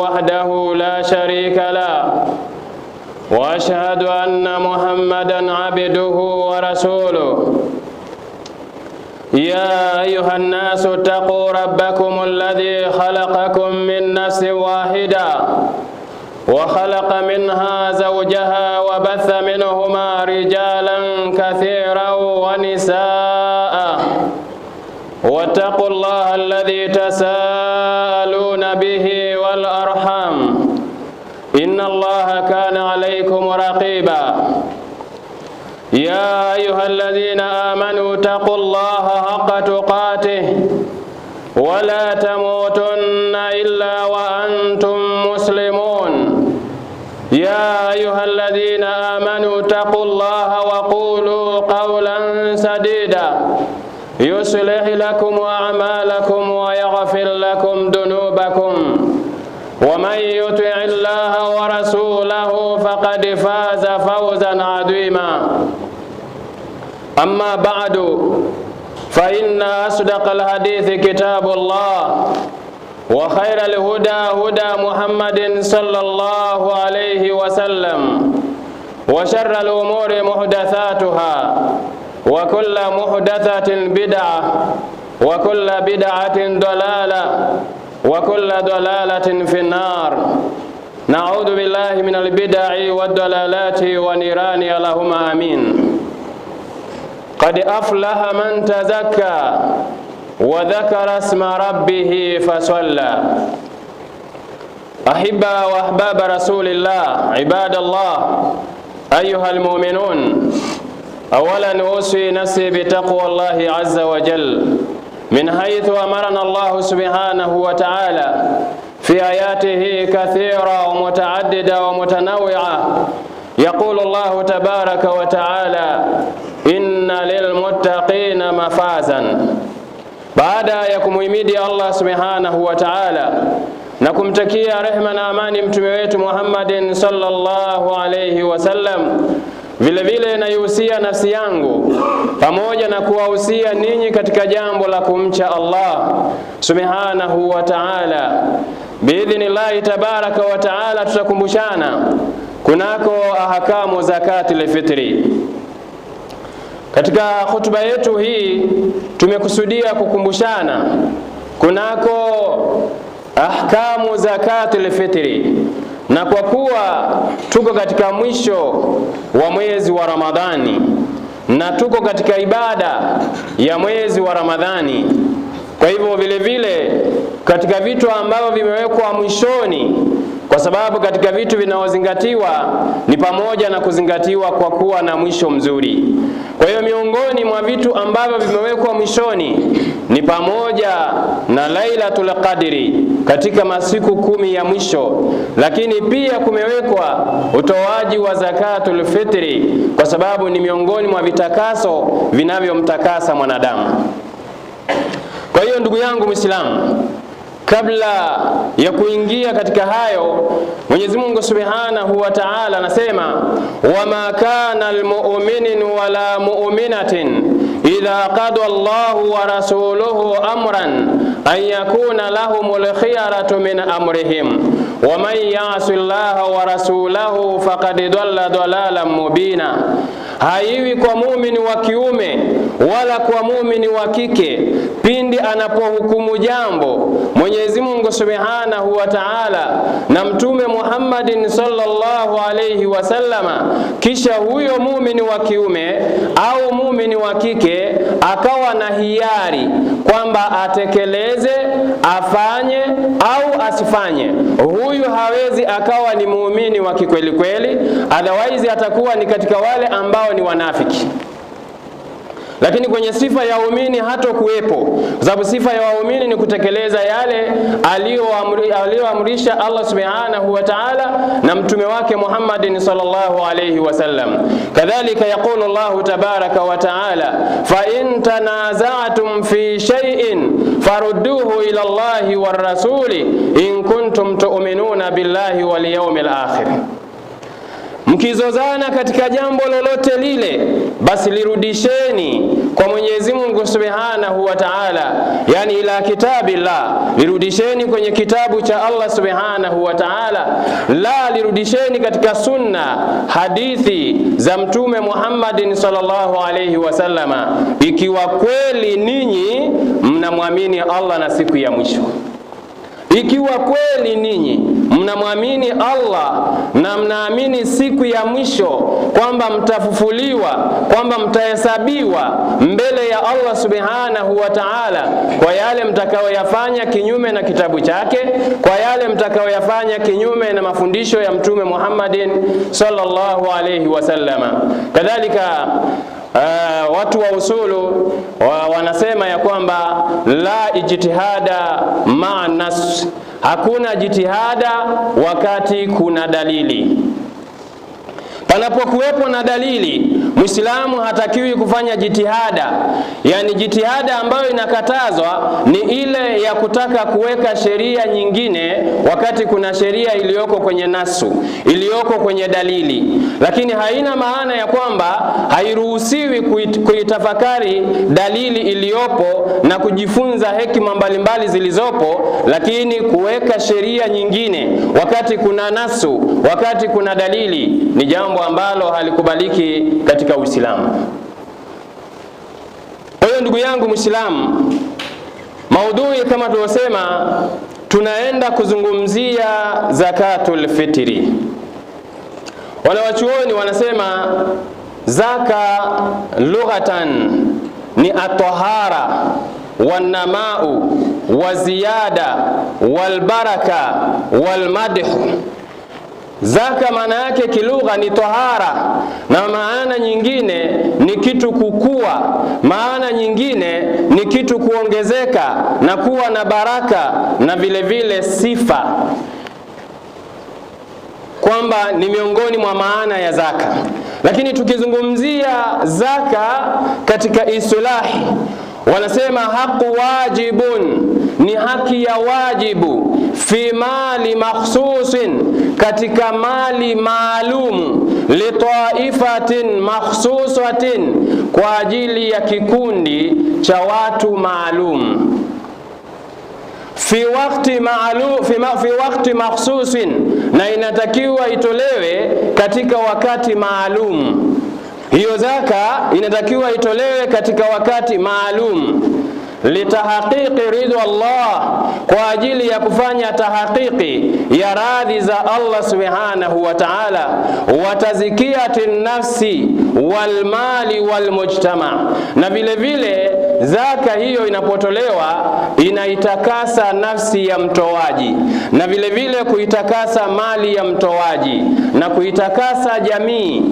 وحده لا شريك له وأشهد أن محمدًا عبده ورسوله. يا أيها الناس اتقوا ربكم الذي خلقكم من نفس واحدة وخلق منها زوجها وبث منهما رجالا كثيرا ونساء واتقوا الله الذي تساءلون به والأرحام إن الله كان عليكم رقيبا. يا أيها الذين آمنوا اتقوا الله حق تقاته ولا تموتن إلا وأنتم مسلمون. يا أيها الذين آمنوا اتقوا الله وقولوا قولا سديدا يصلح لكم أعمالكم ويغفر لكم ذنوبكم ومن يطع الله ورسوله فقد فاز فوزا عظيما. أما بعد فإن أصدق الحديث كتاب الله وخير الهدى هدى محمد صلى الله عليه وسلم وشر الأمور محدثاتها وكل محدثة بدعة وكل بدعة ضلالة وكل ضلالة في النار. نعوذ بالله من البدع والضلالات ونيران اللهم آمين. قد أفلح من تزكى وذكر اسم ربه فصلى. أحبة وأحباب رسول الله، عباد الله، أيها المؤمنون، أولا أوصي نفسي بتقوى الله عز وجل من حيث أمرنا الله سبحانه وتعالى في آياته كثيرة ومتعددة ومتنوعة. يقول الله تبارك وتعالى: إن للمتقين مفازا. Baada ya kumuhimidi Allah subhanahu wa ta'ala na kumtakia rehema na amani mtume wetu Muhammadin sallallahu alayhi wasallam, vile vile naihusia nafsi yangu pamoja na kuwahusia ninyi katika jambo la kumcha Allah subhanahu wa ta'ala. Biidhnillahi tabaraka wa ta'ala tutakumbushana kunako ahkamu zakatul fitri. Katika hutuba yetu hii tumekusudia kukumbushana kunako ahkamu zakatul fitri, na kwa kuwa tuko katika mwisho wa mwezi wa Ramadhani na tuko katika ibada ya mwezi wa Ramadhani, kwa hivyo vile vile katika vitu ambavyo vimewekwa mwishoni, kwa sababu katika vitu vinaozingatiwa ni pamoja na kuzingatiwa kwa kuwa na mwisho mzuri. Kwa hiyo miongoni mwa vitu ambavyo vimewekwa mwishoni ni pamoja na Lailatul Qadri katika masiku 10 ya mwisho, lakini pia kumewekwa utoaji wa zakatul fitri kwa sababu ni miongoni mwa vitakaso vinavyomtakasa mwanadamu. Kwa hiyo ndugu yangu Muislamu, kabla ya kuingia katika hayo, Mwenyezi Mungu Subhanahu wa Ta'ala anasema: wama kana almu'minin wala mu'minatin idha qada Allahu wa rasuluhu amran an yakuna lahumul khiyaratu min amrihim wa man ya'si Allaha wa rasulahu faqad dhalla dhalalan mubina. Haiwi kwa muumini wa kiume wala kwa muumini wa kike pindi anapohukumu jambo Mwenyezi Mungu Subhanahu wa Ta'ala na Mtume Muhammadin sallallahu alayhi wasallama, kisha huyo muumini wa kiume au muumini wa kike akawa na hiari kwamba atekeleze, afanye au asifanye, huyu hawezi akawa ni muumini wa kikweli kweli, otherwise atakuwa ni katika wale ambao ni wanafiki. Lakini kwenye sifa ya waumini hatokuwepo, kwa sababu sifa ya waumini ni kutekeleza yale aliyoamrisha Allah subhanahu wa ta'ala na mtume wake Muhammadin sallallahu alayhi wasallam. Kadhalika yaqulu Allah tabaraka wa ta'ala: fa in tanaza'tum fi shay'in farudduhu ila Allahi war rasuli in kuntum tu'minuna billahi wal yawmil akhir. Mkizozana katika jambo lolote lile, basi lirudisheni kwa Mwenyezi Mungu Subhanahu wa Ta'ala, yani ila kitabillah, lirudisheni kwenye kitabu cha Allah Subhanahu wa Ta'ala, la lirudisheni katika sunna, hadithi za Mtume Muhammadin sallallahu alayhi wasallama, ikiwa kweli ninyi mnamwamini Allah na siku ya mwisho. Ikiwa kweli ninyi mnamwamini Allah na mnaamini siku ya mwisho, kwamba mtafufuliwa, kwamba mtahesabiwa mbele ya Allah Subhanahu wa Ta'ala kwa yale mtakayoyafanya kinyume na kitabu chake, kwa yale mtakayoyafanya kinyume na mafundisho ya Mtume Muhammadin sallallahu alayhi wasallama. Kadhalika watu wa usulu wanasema ya kwamba la ijtihada ma'a nas, hakuna jitihada wakati kuna dalili. Panapokuwepo na dalili, Muislamu hatakiwi kufanya jitihada. Yani jitihada ambayo inakatazwa ni ile ya kutaka kuweka sheria nyingine wakati kuna sheria iliyoko kwenye nasu, iliyoko kwenye dalili. Lakini haina maana ya kwamba hairuhusiwi kuitafakari dalili iliyopo na kujifunza hekima mbalimbali zilizopo, lakini kuweka sheria nyingine wakati kuna nasu, wakati kuna dalili, ni jambo ambalo halikubaliki katika Uislamu. Kwa hiyo ndugu yangu Muislamu, maudhui kama tulivyosema, tunaenda kuzungumzia zakatul fitri. Wanawachuoni wanasema zaka lughatan ni at-tahara wan-namau wa ziyada wal baraka wal madh. Zaka maana yake kilugha ni tahara, na maana nyingine ni kitu kukua, maana nyingine ni kitu kuongezeka na kuwa na baraka, na vile vile sifa, kwamba ni miongoni mwa maana ya zaka. Lakini tukizungumzia zaka katika istilahi, wanasema haqu wajibun, ni haki ya wajibu, fi mali makhsusin, katika mali maalum, li taifatin makhsusatin, kwa ajili ya kikundi cha watu maalum, fi waqti makhsusin, na inatakiwa itolewe katika wakati maalum. Hiyo zaka inatakiwa itolewe katika wakati maalum, litahqiqi ridha Allah, kwa ajili ya kufanya tahqiqi ya radhi za Allah Subhanahu wa Ta'ala, wa tazkiyati nafsi wal mali wal mujtama, na vile vile zaka hiyo inapotolewa inaitakasa nafsi ya mtoaji, na vile vile kuitakasa mali ya mtoaji, na kuitakasa jamii.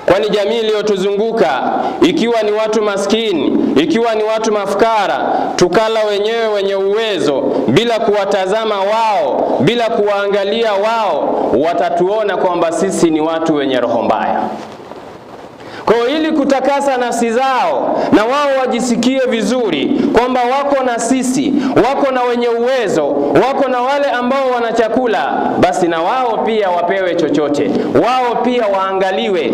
Kwani jamii iliyotuzunguka, ikiwa ni watu maskini, ikiwa ni watu mafukara, tukala wenyewe wenye uwezo bila kuwatazama wao, bila kuwaangalia wao, watatuona kwamba sisi ni watu wenye roho mbaya. Kwa hiyo ili kutakasa nafsi zao na wao wajisikie vizuri kwamba wako na sisi, wako na wenye uwezo, wako na wale ambao wana chakula, basi na wao pia wapewe chochote, wao pia waangaliwe.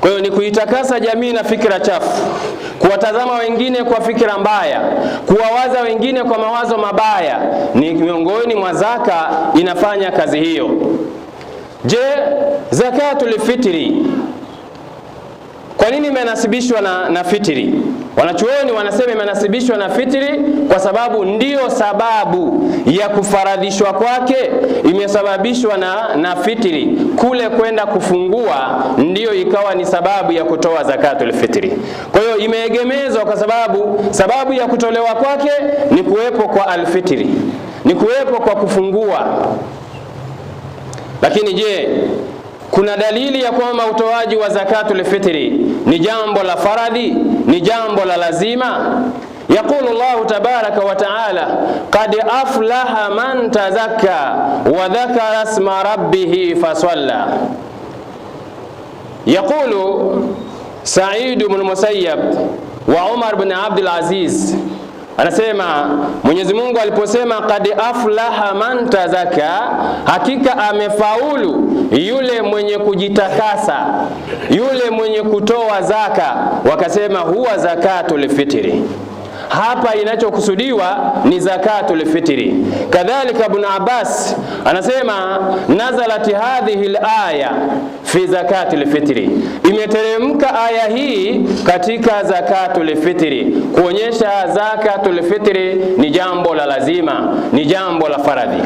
Kwa hiyo ni kuitakasa jamii na fikra chafu, kuwatazama wengine kwa fikra mbaya, kuwawaza wengine kwa mawazo mabaya, ni miongoni mwa zaka inafanya kazi hiyo. Je, zakatul fitri kwa nini imenasibishwa na fitri? Wanachuoni wanasema imenasibishwa na fitri kwa sababu ndiyo sababu ya kufaradhishwa kwake, imesababishwa na fitri. Kule kwenda kufungua ndiyo ikawa ni sababu ya kutoa zakatul fitri. Kwa hiyo imeegemezwa kwa sababu ya kutolewa kwake ni kuwepo kwa alfitri, ni kuwepo kwa kufungua. Lakini je, kuna dalili ya kwamba utoaji wa zakatul fitri ni jambo la faradhi, ni jambo la lazima? Yaqulu Allah tabaraka wa taala, qad aflaha man tazakka wa dhakara isma rabbih fasalla. Yaqulu Sa'id ibn Musayyab wa Umar ibn Abdul Aziz anasema Mwenyezi Mungu aliposema qad aflaha man tazaka, hakika amefaulu yule mwenye kujitakasa, yule mwenye kutoa zaka, wakasema huwa zakatul fitri. Hapa inachokusudiwa ni zakatul fitri. Kadhalika Ibn Abbas anasema nazalat hadhihi al-aya fi zakatil fitri, imeteremka aya hii katika zakatul fitri, kuonyesha zakatul fitri ni jambo la lazima, ni jambo la faradhi.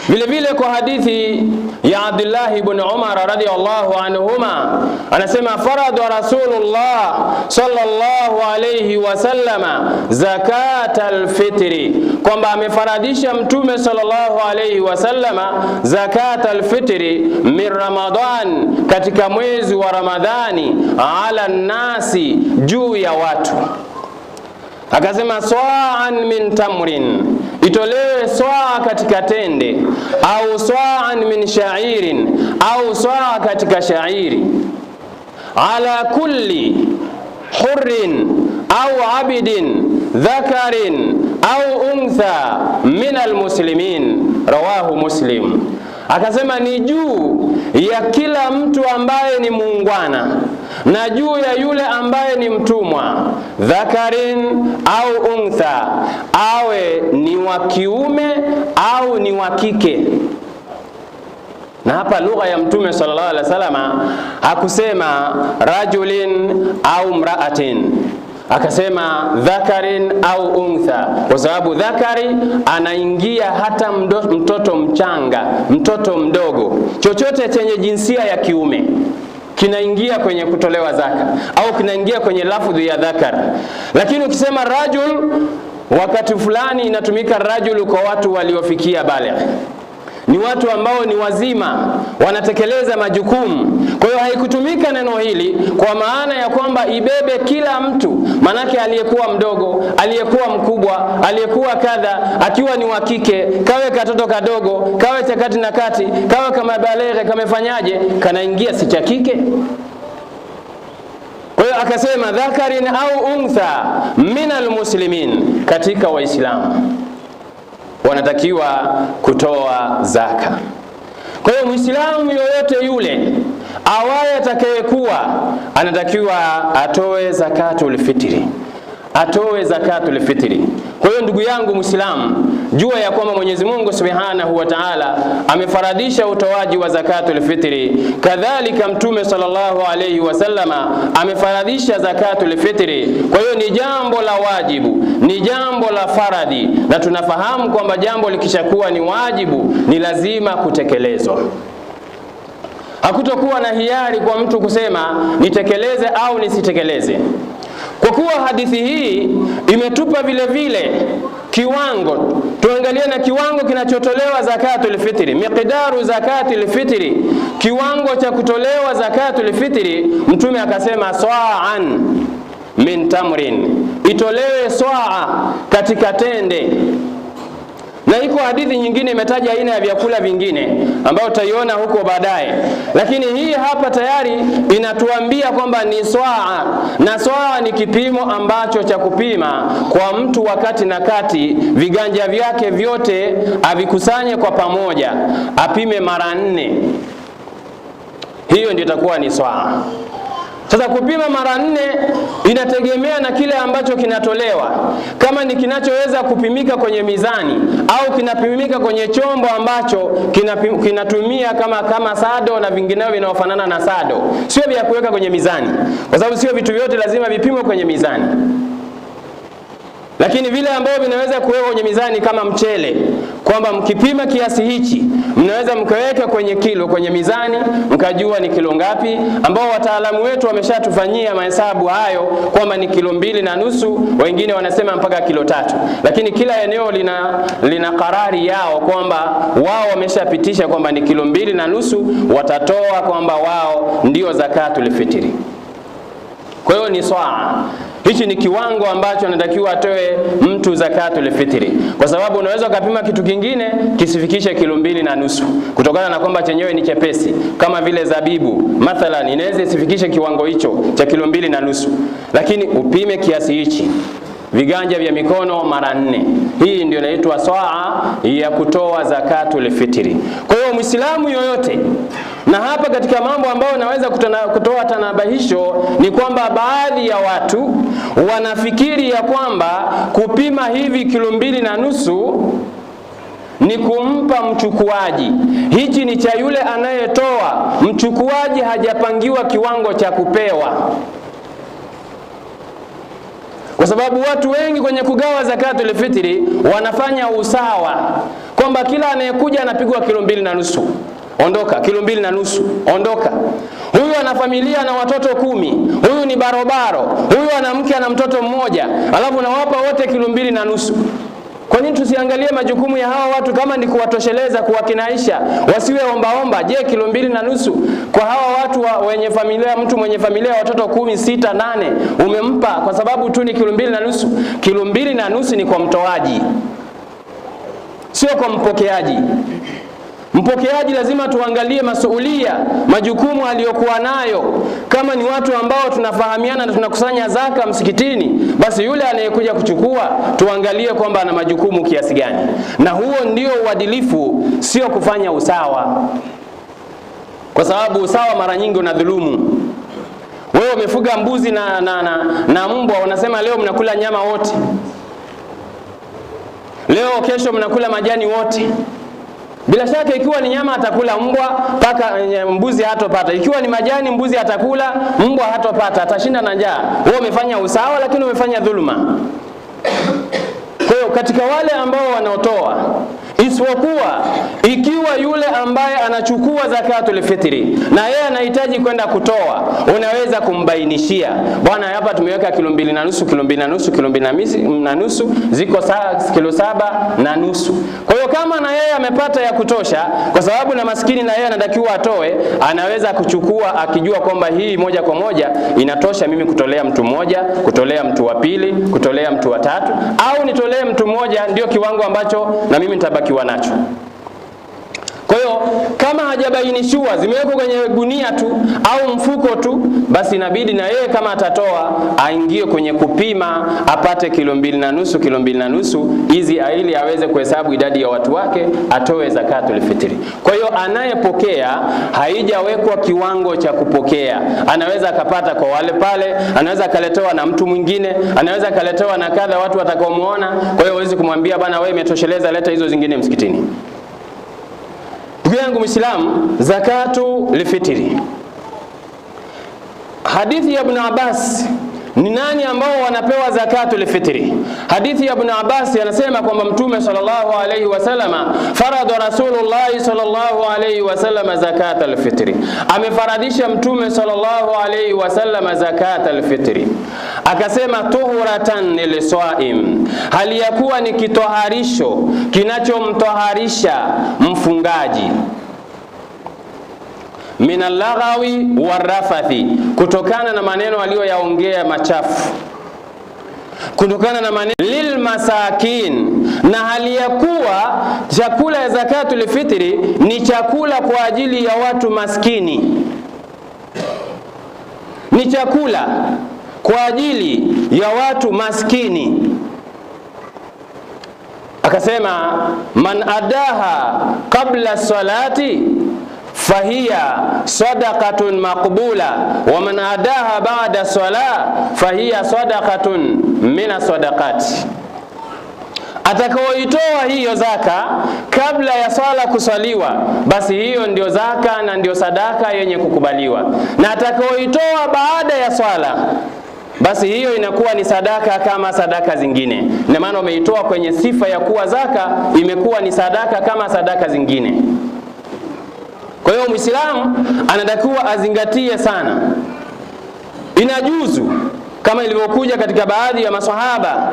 Vile vile kwa hadithi ya Abdullah ibn Umar radhiyallahu anhuma anasema farada Rasulullah sallallahu alayhi wasallama zakatal fitri, kwamba amefaradisha Mtume sallallahu alayhi wasallama zakatal fitri min Ramadan, katika mwezi wa Ramadhani, ala nasi, juu ya watu. Akasema swa'an min tamrin, itolewe swaa katika tende, au swa'an min sha'irin, au swaa katika shairi, ala kulli hurrin au abidin dhakarin au untha min almuslimin, rawahu Muslim. Akasema ni juu ya kila mtu ambaye ni muungwana na juu ya yule ambaye ni mtumwa, dhakarin au untha, awe ni wa kiume au ni wa kike. Na hapa lugha ya Mtume sallallahu alaihi wasallam hakusema rajulin au mraatin, akasema dhakarin au untha, kwa sababu dhakari anaingia hata mtoto mchanga, mtoto mdogo, chochote chenye jinsia ya kiume kinaingia kwenye kutolewa zaka, au kinaingia kwenye lafdhi ya dhakar. Lakini ukisema rajul, wakati fulani inatumika rajul kwa watu waliofikia baligh, ni watu ambao ni wazima, wanatekeleza majukumu. Kwa hiyo haikutumika neno hili kwa maana ya kwamba ibebe kila mtu, manake aliyekuwa mdogo, aliyekuwa mkubwa, aliyekuwa kadha, akiwa ni wa kike, kawe katoto kadogo, kawe cha kati na kati, kawe kama baligh, kamefanyaje, kanaingia si cha kike. Kwa hiyo akasema dhakarin au untha minal muslimin, katika Waislamu wanatakiwa kutoa zaka. Kwa hiyo Muislamu yoyote yule awaye atakayekuwa anatakiwa atoe zakatul fitri, atoe zakatul fitri. Kwa hiyo ndugu yangu Muislamu, jua ya kwamba Mwenyezi Mungu Subhanahu wa Ta'ala amefaradisha utoaji wa zakatul fitri. Kadhalika Mtume sallallahu alayhi wasallama amefaradisha zakatul fitri. Kwa hiyo ni jambo la wajibu, ni jambo la faradhi, na tunafahamu kwamba jambo likishakuwa ni wajibu ni lazima kutekelezwa. Hakutokuwa na hiari kwa mtu kusema nitekeleze au nisitekeleze. Kwa kuwa hadithi hii imetupa vile vile kiwango, tuangalie na kiwango kinachotolewa zakatul fitri, miqdaru zakatul fitri, kiwango cha kutolewa zakatul fitri. Mtume akasema swa'an min tamrin, itolewe swaa katika tende. Na iko hadithi nyingine imetaja aina ya vyakula vingine ambayo utaiona huko baadaye, lakini hii hapa tayari inatuambia kwamba ni swaa, na swaa ni kipimo ambacho cha kupima kwa mtu wakati na kati, viganja vyake vyote avikusanye kwa pamoja, apime mara 4. Hiyo ndio itakuwa ni swaa. Sasa kupima mara 4 inategemea na kile ambacho kinatolewa. Kama ni kinachoweza kupimika kwenye mizani au kinapimika kwenye chombo ambacho kinatumia kama sado na vinginevyo vinaofanana na sado, sio vya kuweka kwenye mizani, kwa sababu sio vitu vyote lazima vipimwe kwenye mizani. Lakini vile ambavyo vinaweza kuwekwa kwenye mizani kama mchele, kwamba mkipima kiasi hichi mnaweza mkaweka kwenye kilo kwenye mizani mkajua ni kilo ngapi, ambao wataalamu wetu wameshatufanyia mahesabu hayo kwamba ni kilo 2.5, wengine wanasema mpaka kilo 3. Lakini kila eneo lina karari yao kwamba wao wameshapitisha kwamba ni kilo 2.5 watatoa, kwamba wao ndio zakatul fitri. Kwa hiyo ni swaa. Hichi ni kiwango ambacho anatakiwa atoe mtu zakatul fitri, kwa sababu unaweza ukapima kitu kingine kisifikishe kilo 2.5 kutokana na kwamba chenyewe ni chepesi, kama vile zabibu mathalan inaweza isifikishe kiwango hicho cha kilo 2.5, lakini upime kiasi hichi viganja vya mikono mara 4. Hii ndio inaitwa saa ya kutoa zakatul fitri. Kwa hiyo Muislamu yoyote, na hapa katika mambo ambayo naweza kutoa tanabahisho ni kwamba baadhi ya watu wanafikiri ya kwamba kupima hivi kilo 2.5 ni kumpa mchukuaji. Hichi ni cha yule anayetoa. Mchukuaji hajapangiwa kiwango cha kupewa. Kwa sababu watu wengi kwenye kugawa zakatul fitri wanafanya usawa, kwamba kila anayekuja anapigwa kilo 2.5. Ondoka, kilo 2.5, ondoka. Huyu ana familia na watoto 10, huyu ni barobaro, huyu ana mke na mtoto mmoja, alafu nawapa wote kilo 2.5. Kwa nini tusiangalie majukumu ya hawa watu? Kama ni kuwatosheleza, kuwakinaisha, wasiwe ombaomba. Je, kilo 2.5 kwa hawa watu wenye familia, mtu mwenye familia watoto 10, 6, 8 umempa kwa sababu tu ni kilo 2.5? Kilo 2.5 ni kwa mtoaji, sio kwa mpokeaji. Mpokeaji lazima tuangalie masuhulia, majukumu aliyokuwa nayo. Kama ni watu ambao tunafahamiana na tunakusanya zaka msikitini, basi yule anayekuja kuchukua tuangalie kwamba ana majukumu kiasi gani. Na huo ndio uadilifu, sio kufanya usawa. Kwa sababu usawa mara nyingi unadhulumu. Wewe umefuga mbuzi na mbwa, unasema leo mnakula nyama wote, leo kesho mnakula majani wote. Bila shaka ikiwa ni nyama atakula mbwa, paka mbuzi hatopata. Ikiwa ni majani mbuzi atakula, mbwa hatopata, atashinda na njaa. Wewe umefanya usawa, lakini umefanya dhuluma. Kwa hiyo katika wale ambao wanaotoa, isipokuwa ikiwa yule ambaye anachukua zakatul fitri na yeye anahitaji kwenda kutoa, unaweza kumbainishia, bwana, hapa tumeweka kilo 2.5, kilo 2.5, kilo 2.5, ziko kilo 7.5. Kwa hiyo kama na yeye amepata ya kutosha, kwa sababu na maskini na yeye anatakiwa atoe, anaweza kuchukua akijua kwamba hii moja kwa moja inatosha mimi kutolea mtu mmoja, kutolea mtu wa pili, kutolea mtu wa tatu, au nitolee mtu mmoja, ndio kiwango ambacho na mimi nitabakiwa nacho. Kwa hiyo kama hajabainishiwa zimewekwa kwenye gunia tu au mfuko tu, basi inabidi na yeye kama atatoa aingie kwenye kupima, apate kilo 2.5, kilo 2.5 hizi, ili aweze kuhesabu idadi ya watu wake, atoe zakatul fitri. Kwa hiyo anayepokea haijawekwa kiwango cha kupokea. Anaweza akapata kwa wale pale, anaweza akaletewa na mtu mwingine, anaweza akaletewa na kadha watu watakaomuona. Kwa hiyo huwezi kumwambia bana, wewe imetosheleza, leta hizo zingine msikitini. Ndugu yangu Muislamu, zakatu lifitri. Hadithi ya Ibn Abbas, ni nani ambao wanapewa zakatu lifitri? Hadithi ya Ibn Abbas anasema kwamba Mtume sallallahu alayhi wasallama farada Rasulullah sallallahu alayhi wasallama zakata alfitri. Amefaradisha Mtume sallallahu alayhi wasallama zakata alfitri. Akasema tuhuratan liswaim, hali ya kuwa ni kitoharisho kinachomtoharisha mfungaji, minallaghawi warafathi, kutokana na maneno aliyoyaongea machafu, kutokana na maneno lilmasakin, na hali ya kuwa chakula ya zakatul fitri ni chakula kwa ajili ya watu maskini, ni chakula kwa ajili ya watu maskini. Akasema man adaha qabla salati fahiya sadaqatun maqbula wa man adaha ba'da salah fahiya sadaqatun mina sadaqati. Atakaoitoa hiyo zaka kabla ya swala kuswaliwa, basi hiyo ndio zaka na ndio sadaka yenye kukubaliwa. Na atakaoitoa baada ya swala, basi hiyo inakuwa ni sadaka kama sadaka zingine. Na maana umeitoa kwenye sifa ya kuwa zaka, imekuwa ni sadaka kama sadaka zingine. Kwa hiyo Muislamu anatakiwa azingatie sana. Inajuzu kama ilivyokuja katika baadhi ya maswahaba,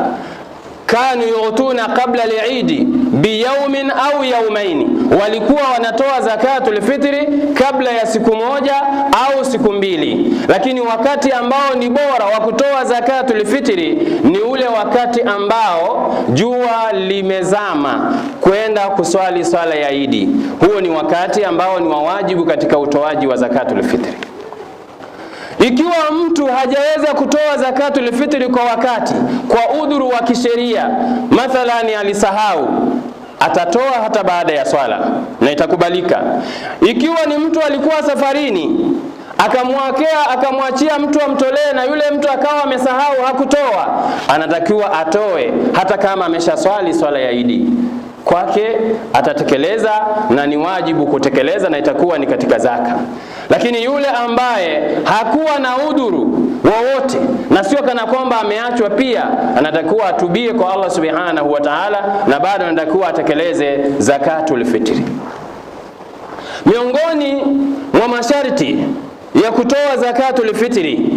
kanu yutuna qabla al-Eid biyawmin au yawmaini, walikuwa wanatoa zakatul fitri kabla ya siku moja au siku mbili. Lakini wakati ambao ni bora wa kutoa zakatul fitri ni ule wakati ambao jua limezama kwenda kuswali swala ya Eid. Huo ni wakati ambao ni wajibu katika utoaji wa zakatul fitri. Ikiwa mtu hajaweza kutoa zakatul fitri kwa wakati, kwa udhuru wa kisheria, mathalani alisahau, atatoa hata baada ya swala na itakubalika. Ikiwa ni mtu alikuwa safarini, akamwachia mtu amtolee, na yule mtu akawa amesahau hakutoa, anatakiwa atoe hata kama ameshaswali swala ya Idi. Kwake atatekeleza na ni wajibu kutekeleza na itakuwa ni katika zaka. Lakini yule ambaye hakuwa na udhuru wowote na sio kana kwamba ameachwa, pia anatakiwa atubie kwa Allah subhanahu wa ta'ala, na bado anatakiwa atekeleze zakatul fitri. Miongoni mwa masharti ya kutoa zakatul fitri,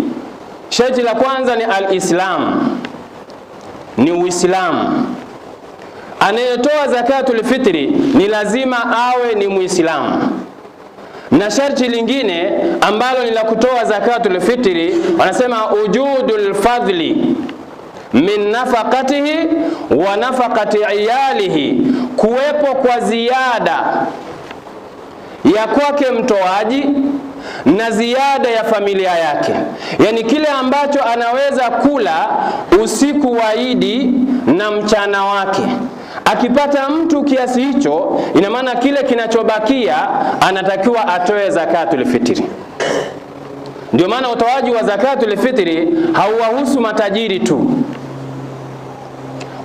sharti la kwanza ni al-Islam, ni Uislamu. Anayetoa zakatul fitri ni lazima awe ni Muislamu. Na sharti lingine ambalo ni la kutoa zakatul fitri, wanasema ujudul fadli min nafaqatihi wa nafaqati iyalihi, kuwepo kwa ziada ya kwake mtoaji na ziada ya familia yake. Yani kile ambacho anaweza kula usiku wa Idi na mchana wake, akipata mtu kiasi hicho, ina maana kile kinachobakia anatakiwa atoe zakatul fitri. Ndio maana utoaji wa zakatul fitri hauwahusu matajiri tu,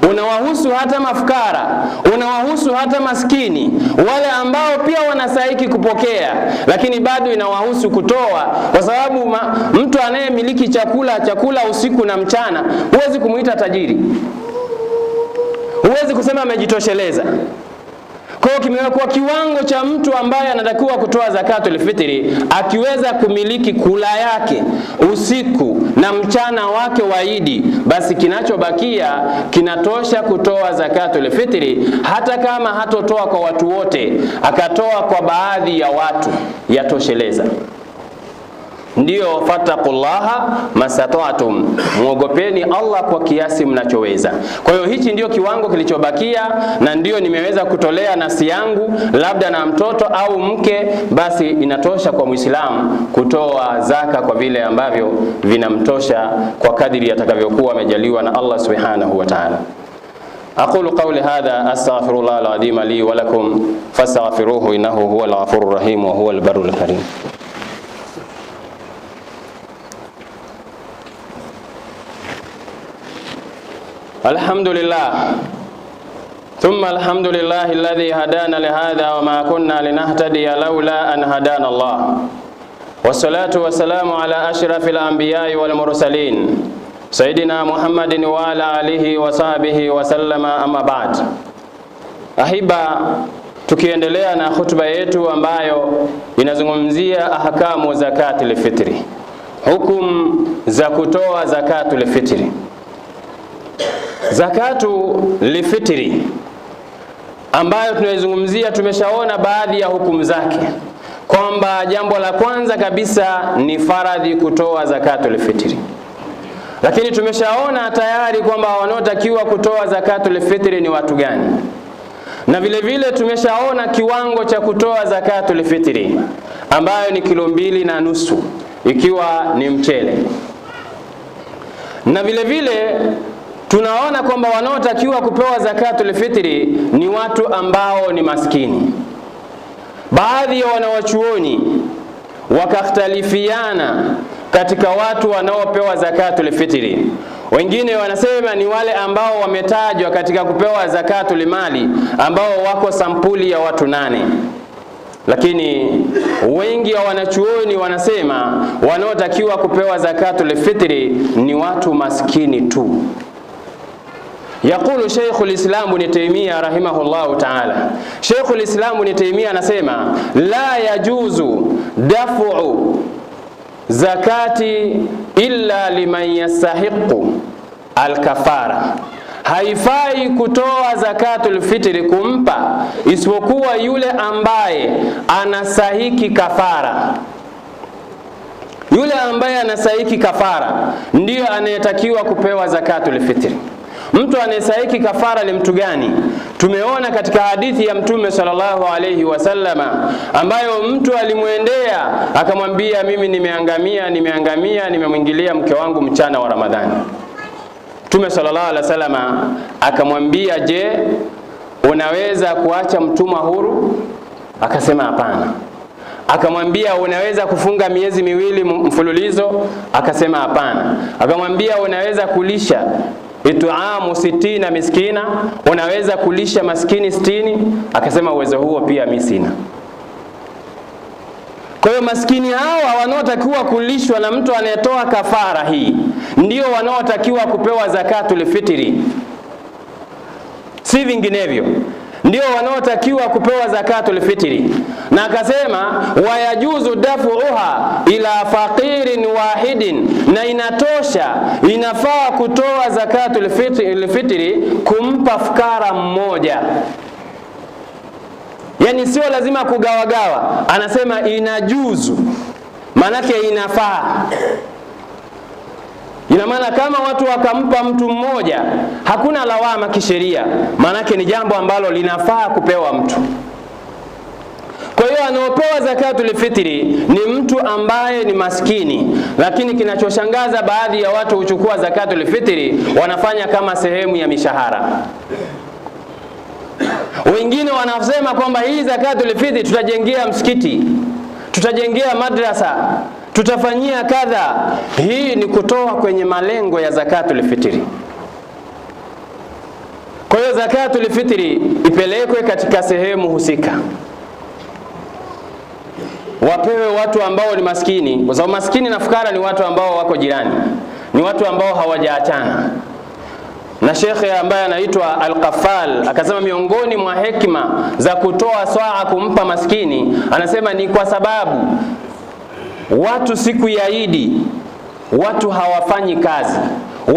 unawahusu hata mafukara, unawahusu hata maskini, wale ambao pia wanastahili kupokea, lakini bado inawahusu kutoa, kwa sababu mtu anayemiliki chakula usiku na mchana, huwezi kumuita tajiri, huwezi kusema amejitosheleza. Kwa hiyo kimewekwa kiwango cha mtu ambaye anatakiwa kutoa zakatul fitri, akiweza kumiliki kula yake usiku na mchana wake wa Idi, basi kinachobakia kinatosha kutoa zakatul fitri. Hata kama hatotoa kwa watu wote, akatoa kwa baadhi ya watu, yatosheleza. Ndiyo, fattaqullaha masata'tum, muogopeni Allah kwa kiasi mnachoweza. Kwa hiyo hichi ndio kiwango kilichobakia, na ndio nimeweza kutolea nafsi yangu, labda na mtoto au mke, basi inatosha kwa Muislamu kutoa zaka kwa vile ambavyo vinamtosha kwa kadiri atakavyokuwa amejaliwa na Allah subhanahu wa ta'ala. أقول قولي هذا أستغفر الله العظيم لي ولكم فاستغفروه إنه هو الغفور الرحيم وهو البر الكريم. الحمد لله ثم الحمد لله الذي هدانا لهذا وما كنا لنهتدي لولا أن هدانا الله، والصلاة والسلام على أشرف الأنبياء والمرسلين سيدنا محمد وعلى آله وصحبه وسلم. أما بعد. Ahiba, tukiendelea na hutuba yetu ambayo inazungumzia ahkamu zakatul fitri, hukum za kutoa zakatul fitri. Zakatu lifitri ambayo tunaizungumzia, tumeshaona baadhi ya hukumu zake, kwamba jambo la kwanza kabisa ni faradhi kutoa zakatul fitri. Lakini tumeshaona tayari kwamba wanaotakiwa kutoa zakatul fitri ni watu gani, na vile vile tumeshaona kiwango cha kutoa zakatul fitri ambayo ni 2.5 kilo ikiwa ni mchele, na vile vile tunaona kwamba wanaotakiwa kupewa zakatul fitri ni watu ambao ni maskini. Baadhi ya wanawachuoni wakakhtalifiana katika watu wanaopewa zakatul fitri. Wengine wanasema ni wale ambao wametajwa katika kupewa zakatul mali, ambao wako sampuli ya watu 8. Lakini wengi wa wanachuoni wanasema wanaotakiwa kupewa zakatul fitri ni watu maskini tu. Yaqulu Sheikhul Islam Ibn Taymiyyah rahimahullahu ta'ala, Sheikhul Islam Ibn Taymiyyah anasema la yajuzu daf'u zakati illa liman yastahiqu al-kafara, haifai kutoa zakatul fitri kumpa isipokuwa yule ambaye anastahiki kafara. Yule ambaye anastahiki kafara ndiyo anayetakiwa kupewa zakatul fitri. Mtu anayestahiki kafara ni mtu gani? Tumeona katika hadithi ya Mtume sallallahu alayhi wasallama ambayo mtu alimwendea akamwambia, mimi nimeangamia, nimemwingilia mke wangu mchana wa Ramadhani. Mtume sallallahu alayhi wasallama akamwambia, je, unaweza kuacha mtumwa huru? Akasema hapana. Akamwambia, unaweza kufunga miezi 2 mfululizo? Akasema hapana. Akamwambia, unaweza kulisha ituamu 60 miskina? Unaweza kulisha maskini 60? Akasema, uwezo huo pia mimi sina. Kwa hiyo maskini hawa wanaotakiwa kulishwa na mtu anayetoa kafara hii ndio wanaotakiwa kupewa zakatul fitri, si vinginevyo. Ndio wanaotakiwa kupewa zakatul fitri. Na akasema, wayajuzu dafuha ila faqirin wahidin, na inafaa kutoa zakatul fitri kumpa fukara mmoja. Yani sio lazima kugawagawa, anasema inajuzu, manake inafaa. Ina maana kama watu wakampa mtu mmoja hakuna lawama kisheria, manake ni jambo ambalo linafaa kupewa mtu. Kwa hiyo anaopewa zakatul fitri ni mtu ambaye ni maskini, lakini kinachoshangaza baadhi ya watu huchukua zakatul fitri wanafanya kama sehemu ya mishahara. Wengine wanasema kwamba hii zakatul fitri tutajengea msikiti, tutajengea madrasa, tutafanyia kadha. Hii ni kutoa kwenye malengo ya zakatul fitri. Kwa hiyo zakatul fitri ipelekwe katika sehemu husika, wapewe watu ambao ni maskini, kwa sababu maskini na fukara ni watu ambao wako jirani, ni watu ambao hawajaachana. Na shekhe ambaye anaitwa Al-Qaffal akasema miongoni mwa hekima za kutoa swaa kumpa maskini, anasema ni kwa sababu watu siku ya Idi watu hawafanyi kazi,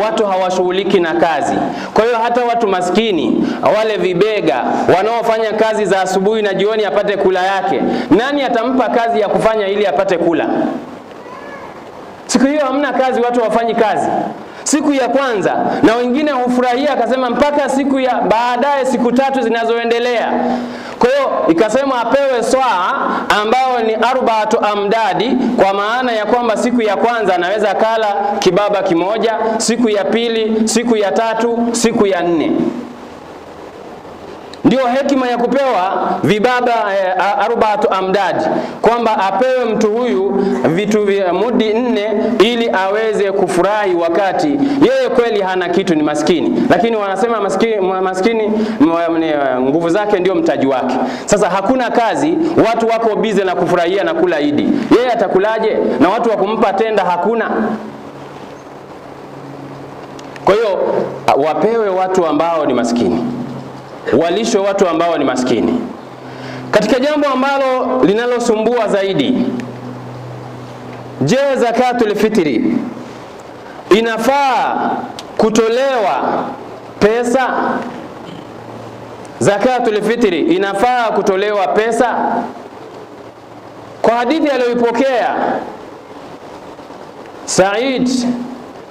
watu hawashughuliki na kazi. Kwa hiyo hata watu maskini, wale vibega wanaofanya kazi za asubuhi na jioni apate kula yake, nani atampa kazi ya kufanya ili apate kula? Siku hiyo hamna kazi, watu hawafanyi kazi siku ya kwanza, na wengine hufurahia akasema mpaka siku ya baadaye, siku 3 zinazoendelea. Kwa hiyo ikasema apewe swaa ambao ni 4 amdadi, kwa maana ya kwamba siku ya kwanza anaweza kala kibaba kimoja, siku ya pili, siku ya 3, siku ya 4. Ndio hekima ya kupewa vibaba 4 amdadi, kwamba apewe mtu huyu vitu vya mudi 4 ili aweze kufurahi wakati yeye kweli hana kitu, ni maskini. Lakini wanasema maskini nguvu zake ndio mtaji wake. Sasa hakuna kazi, watu wako bize na kufurahia na kula Idi, yeye atakulaje? Na watu wa kumpa tenda hakuna. Kwa hiyo wapewe watu ambao ni maskini, walishwe watu ambao ni maskini. Katika jambo ambalo linalosumbua zaidi, je, zakatul fitri inafaa kutolewa pesa? Zakatul fitri inafaa kutolewa pesa? Kwa hadithi aliyoipokea Said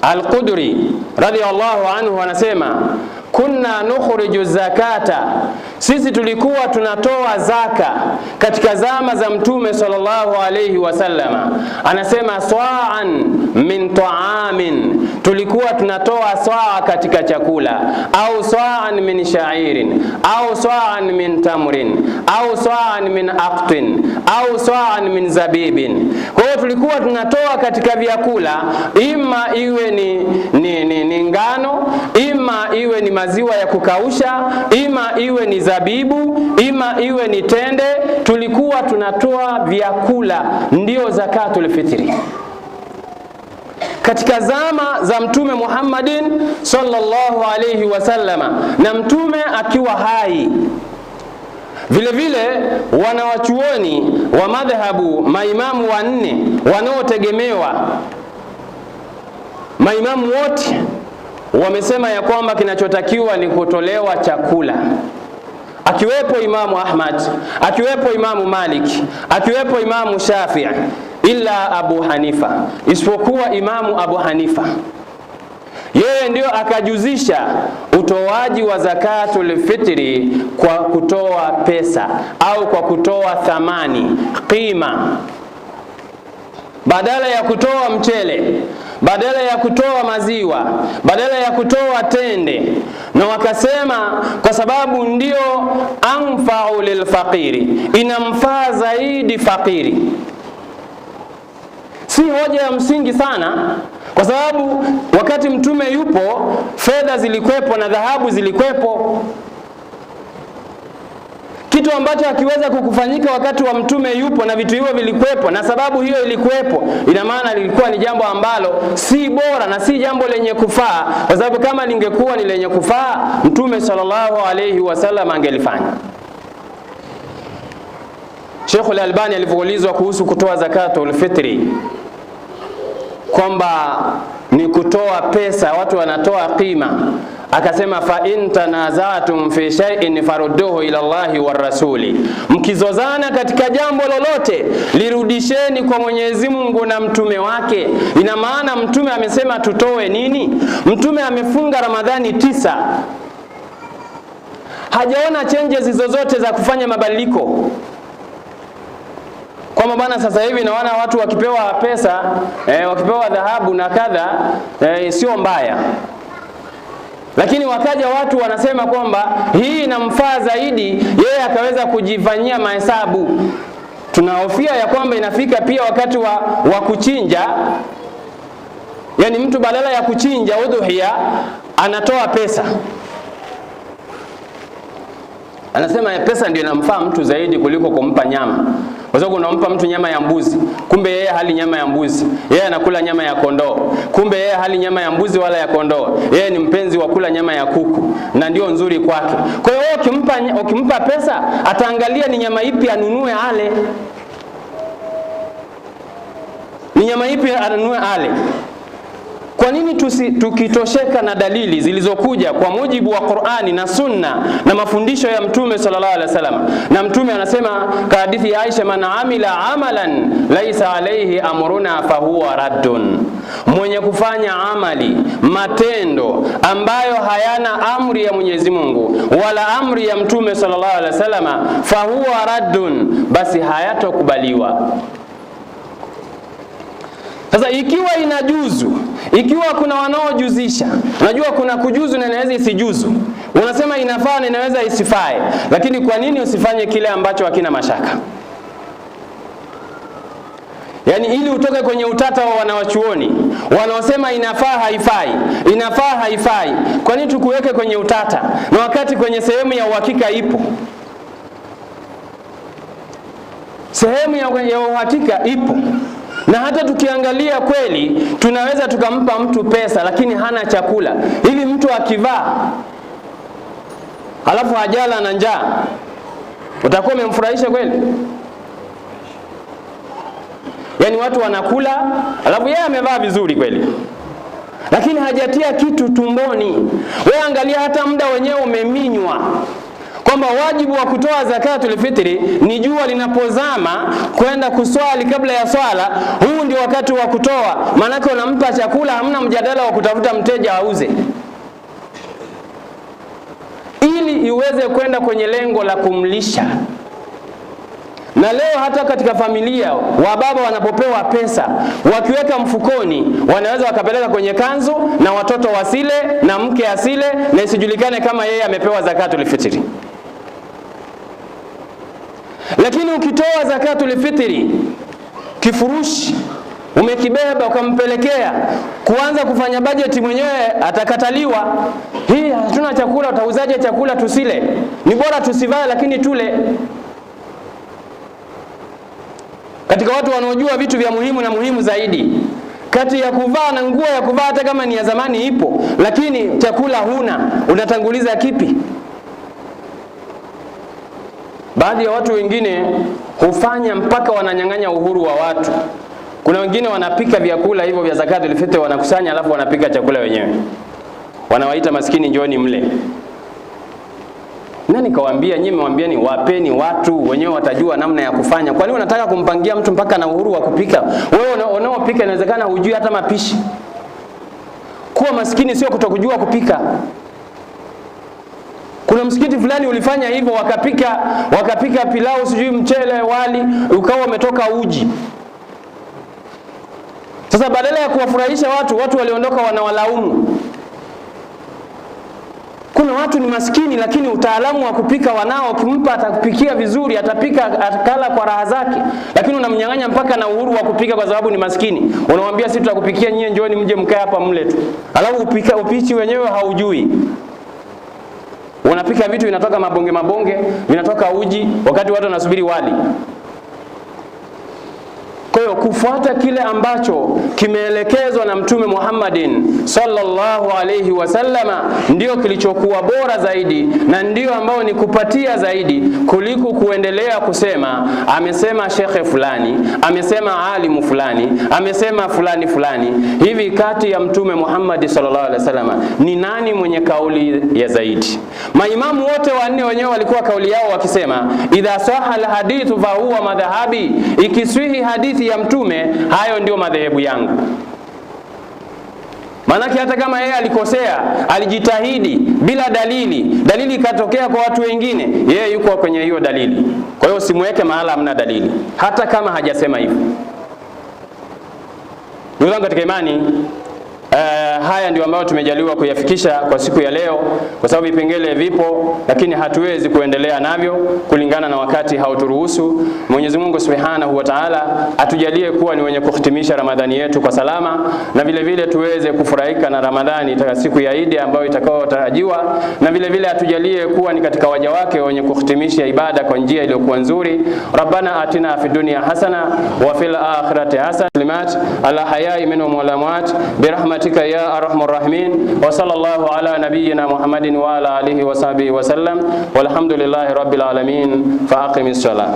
Al-Qudri radhiyallahu anhu anasema, kunna nukhriju zakata, sisi tulikuwa tunatoa zaka katika zama za Mtume sallallahu alayhi wasallama. Anasema swa'an min ta'amin, tulikuwa tunatoa swaa katika chakula, au swa'an min sha'irin, au swa'an min tamrin, au swa'an min aqtin, au swa'an min zabibin. Kwa hiyo tulikuwa tunatoa katika vyakula, ima iwe ni ngano, ima iwe ni maziwa ya kukausha, ima iwe ni zabibu, ima iwe ni tende. Tulikuwa tunatoa vyakula, ndio zakatul fitri. Katika zama za Mtume Muhammadin sallallahu alayhi wasallama, na Mtume akiwa hai. Vile vile wanawachuoni wa madhhabu, maimamu 4 wanaotegemewa, maimamu wote wamesema ya kwamba kinachotakiwa ni kutolewa chakula, akiwepo Imamu Ahmad, akiwepo Imamu Malik, akiwepo Imamu Shafi'i, ila Abu Hanifa, isipokuwa Imamu Abu Hanifa. yeye ndio akajuzisha utoaji wa zakatul fitri kwa kutoa pesa au kwa kutoa thamani, qima. Badala ya kutoa mchele, badala ya kutoa maziwa, badala ya kutoa tende. Na wakasema kwa sababu ndio anfa'u lilfaqiri, inamfaa zaidi fakiri. Si hoja ya msingi sana, kwa sababu wakati mtume yupo fedha zilikwepo na dhahabu zilikwepo. Kitu ambacho hakiweza kukufanyika wakati wa mtume yupo na vitu hivyo vilikwepo na sababu hiyo ilikuwepo, ina maana lilikuwa ni jambo ambalo si bora na si jambo lenye kufaa, kwa sababu kama lingekuwa ni lenye kufaa mtume sallallahu alayhi wasallam angelifanya. Sheikh al-Albani alipoulizwa kuhusu kutoa zakatul fitri kwamba ni kutoa pesa, watu wanatoa qima, akasema fa in tanazatum fi shay'in farudduhu ila Allahi war rasuli, mkizozana katika jambo lolote lirudisheni kwa Mwenyezi Mungu na mtume wake. Ina maana mtume amesema tutoe nini? Mtume amefunga Ramadhani 9, hajaona changes zozote za kufanya mabadiliko. Kwa maana sasa hivi naona watu wakipewa pesa, wakipewa dhahabu na kadha, sio mbaya. Lakini wakaja watu wanasema kwamba hii inamfaa zaidi, yeye akaweza kujifanyia mahesabu. Tunahofia ya kwamba inafika pia wakati wa kuchinja, yani mtu badala ya kuchinja udhuhia anatoa pesa. Anasema pesa ndio inamfaa mtu zaidi kuliko kumpa nyama. Kwa sababu unampa mtu nyama ya mbuzi, kumbe yeye hali nyama ya mbuzi, yeye anakula nyama ya kondoo. Kumbe yeye hali nyama ya mbuzi wala ya kondoo, yeye ni mpenzi wa kula nyama ya kuku na ndio nzuri kwake. Kwa hiyo ukimpa pesa ataangalia ni nyama ipi anunue ale, ni nyama ipi anunue ale. Kwa nini tukitosheka na dalili zilizokuja kwa mujibu wa Qur'ani na Sunna na mafundisho ya Mtume sallallahu alaihi wasallam? Na Mtume anasema kwa hadithi ya Aisha, man amila amalan laisa alayhi amruna fahuwa raddun, mwenye kufanya amali, matendo ambayo hayana amri ya Mwenyezi Mungu wala amri ya Mtume sallallahu alaihi wasallam, fahuwa raddun, basi hayatokubaliwa. Sasa ikiwa inajuzu, ikiwa kuna wanaojuzisha, unajua kuna kujuzu na inaweza isijuzu. Unasema inafaa na inaweza isifae, lakini kwa nini usifanye kile ambacho hakina mashaka? Yani ili utoke kwenye utata wa wanawachuoni wanaosema inafaa haifai, inafaa haifai. Kwa nini tukuweke kwenye utata na wakati kwenye sehemu ya uhakika ipo? Sehemu ya uhakika ipo. Na hata tukiangalia kweli tunaweza tukampa mtu pesa lakini hana chakula. Hivi mtu akivaa alafu hajala na njaa, utakuwa umemfurahisha kweli? Yani watu wanakula alafu yeye amevaa vizuri kweli, lakini hajatia kitu tumboni. Wewe angalia hata muda wenyewe umeminywa, kwamba wajibu wa kutoa zakatul fitri ni jua linapozama kwenda kuswali kabla ya swala. Huu ndio wakati wa kutoa, maana unampa chakula, hamna mjadala wa kutafuta mteja auze, ili iweze kwenda kwenye lengo la kumlisha. Na leo hata katika familia wa baba wanapopewa pesa, wakiweka mfukoni, wanaweza wakapeleka kwenye kanzu na watoto wasile na mke asile na isijulikane kama yeye amepewa zakatul fitri. Lakini ukitoa zakatul fitri kifurushi umekibeba ukampelekea, kuanza kufanya bajeti mwenyewe atakataliwa. Hii hatuna chakula, utauzaje chakula tusile? Ni bora tusivae lakini tule. Katika watu wanaojua vitu vya muhimu na muhimu zaidi, kati ya kuvaa na nguo ya kuvaa hata kama ni ya zamani ipo, lakini chakula huna, unatanguliza kipi? Baadhi ya watu wengine hufanya mpaka wananyang'anya uhuru wa watu. Kuna wengine wanapika vyakula hivyo vya zakatul fitr, wanakusanya alafu wanapika chakula wenyewe, wanawaita maskini njooni mle. Nani kawaambia? Nyinyi mwambieni wapeni watu wenyewe, watajua namna ya kufanya. Kwa nini unataka kumpangia mtu mpaka na uhuru wa kupika? Wewe unaopika inawezekana hujui hata mapishi. Kuwa maskini sio kutokujua kupika. Kuna msikiti fulani ulifanya hivyo, wakapika pilau, sijui mchele, wali, ukawa umetoka uji. Sasa badala ya kuwafurahisha watu waliondoka wanawalaumu. Kuna watu ni maskini lakini utaalamu wa kupika wanao, kimpa atakupikia vizuri, atapika atakala kwa raha zake, lakini unamnyang'anya mpaka na uhuru wa kupika kwa sababu ni maskini. Unamwambia sisi tutakupikia, nyie njooni mje mkae hapa mle tu. Alafu upishi wenyewe haujui. Unapika vitu vinatoka mabonge, vinatoka uji wakati watu wanasubiri wali. Kwa hiyo kufuata kile ambacho kimeelekezwa na Mtume Muhammadin sallallahu alayhi wasallama ndio kilichokuwa bora zaidi, na ndio ambao ni kupatia zaidi kuliko kuendelea kusema amesema shekhe fulani, amesema alimu fulani, amesema fulani. Hivi kati ya Mtume Muhammad sallallahu alayhi wasallama ni nani mwenye kauli ya zaidi? Maimamu wote wanne wenyewe walikuwa kauli yao wakisema idha sahha alhadithu fa huwa madhhabi, ikiswihi hadithi ya Mtume hayo ndio madhehebu yangu. Manake hata kama yeye alikosea, alijitahidi bila dalili ikatokea kwa watu wengine, yeye yuko kwenye hiyo dalili. Kwa hiyo usimweke mahala hamna dalili, hata kama hajasema hivyo. Ndugu zangu katika imani, haya ndio ambayo tumejaliwa kuyafikisha kwa siku ya leo, kwa sababu vipengele vipo lakini hatuwezi kuendelea navyo kulingana na wakati hauturuhusu. Mwenyezi Mungu Subhanahu wa Ta'ala atujalie kuwa ni wenye kuhitimisha Ramadhani yetu kwa salama, na vile vile tuweze kufurahika na Ramadhani siku ya Eid ambayo itakayotarajiwa, na vile vile atujalie kuwa ni katika waja wake wenye kuhitimisha ibada kwa njia iliyokuwa nzuri. Rabbana atina fid dunya hasana wa fil akhirati hasana ala hayai minhum wal amwat birahmatika ya arhamar rahimin, wa sallallahu ala nabiyyina Muhammadin wa ala alihi wa sahbihi wa sallam, walhamdulillahi rabbil alamin. Fa aqimis salat.